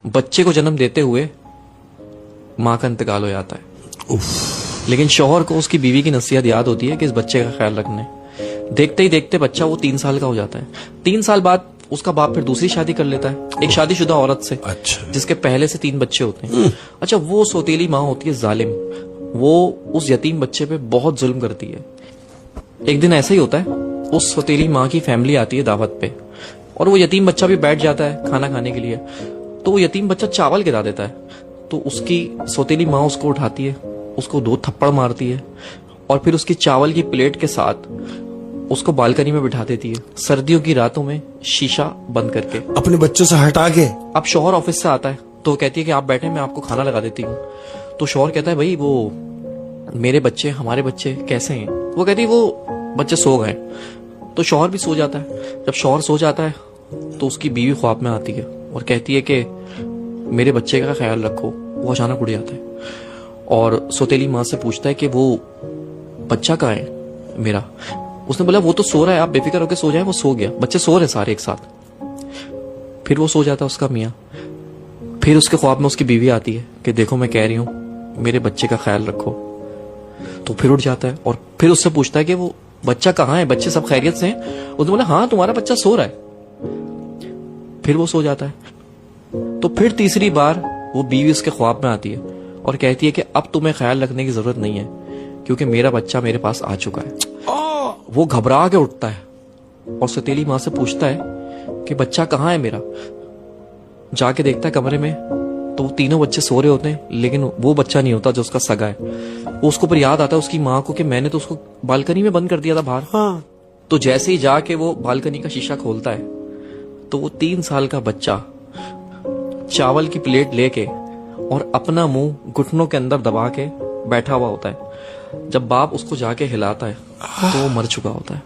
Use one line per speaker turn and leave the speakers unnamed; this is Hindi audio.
बच्चे को जन्म देते हुए मां का इंतकाल हो जाता है। लेकिन शौहर को उसकी बीवी की नसीहत याद होती है कि इस बच्चे का ख्याल रखने। देखते ही देखते बच्चा वो 3 साल का हो जाता है। 3 साल बाद उसका बाप फिर दूसरी शादी कर लेता है एक शादीशुदा औरत से।
अच्छा।
जिसके पहले से 3 बच्चे होते हैं। अच्छा, वो सौतेली माँ होती है जालिम। वो उस यतीम बच्चे पे बहुत जुल्म करती है। एक दिन ऐसा ही होता है, उस सौतेली माँ की फैमिली आती है दावत पे और वो यतीम बच्चा भी बैठ जाता है खाना खाने के लिए। तो वो यतीम बच्चा चावल गिरा देता है। तो उसकी सौतेली माँ उसको उठाती है, उसको 2 थप्पड़ मारती है और फिर उसकी चावल की प्लेट के साथ उसको बालकनी में बिठा देती है, सर्दियों की रातों में शीशा बंद करके,
अपने बच्चों से हटा के।
अब शौहर ऑफिस से आता है तो कहती है कि आप बैठे, मैं आपको खाना लगा देती हूँ। तो शौहर कहता है, भाई वो मेरे बच्चे, हमारे बच्चे कैसे हैं? वो कहती है वो बच्चे सो गए। तो शौहर भी सो जाता है। जब शौहर सो जाता है तो उसकी बीवी ख्वाब में आती है और कहती है कि मेरे बच्चे का ख्याल रखो। वो अचानक उड़ जाता है और सौतेली माँ से पूछता है कि वो बच्चा कहाँ है मेरा? उसने बोला वो तो सो रहा है, आप बेफिक्र होकर सो जाए। वो सो गया, बच्चे सो रहे सारे एक साथ। फिर वो सो जाता है उसका मियाँ। फिर उसके ख्वाब में उसकी बीवी आती है कि देखो मैं कह रही हूँ मेरे बच्चे का ख्याल रखो। तो फिर उठ जाता है और फिर उससे पूछता है कि वो बच्चा कहाँ है, बच्चे सब खैरियत से हैं? उसने बोला हाँ तुम्हारा बच्चा सो रहा है। फिर वो सो जाता है। तो फिर तीसरी बार वो बीवी उसके ख्वाब में आती है और कहती है कि अब तुम्हें ख्याल रखने की जरूरत नहीं है क्योंकि मेरा बच्चा मेरे पास आ चुका है। वो घबरा के उठता है और सौतेली माँ से पूछता है कि बच्चा कहाँ है मेरा? जाके देखता है कमरे में तो तीनों बच्चे सो रहे होते हैं, लेकिन वो बच्चा नहीं होता जो उसका सगा है। वो उसको पर याद आता है उसकी माँ को कि मैंने तो उसको बालकनी में बंद कर दिया था बाहर।
हाँ।
तो जैसे ही जाके वो बालकनी का शीशा खोलता है तो वो 3 साल का बच्चा चावल की प्लेट लेके और अपना मुंह घुटनों के अंदर दबा के बैठा हुआ होता है। जब बाप उसको जाके हिलाता है तो वो मर चुका होता है।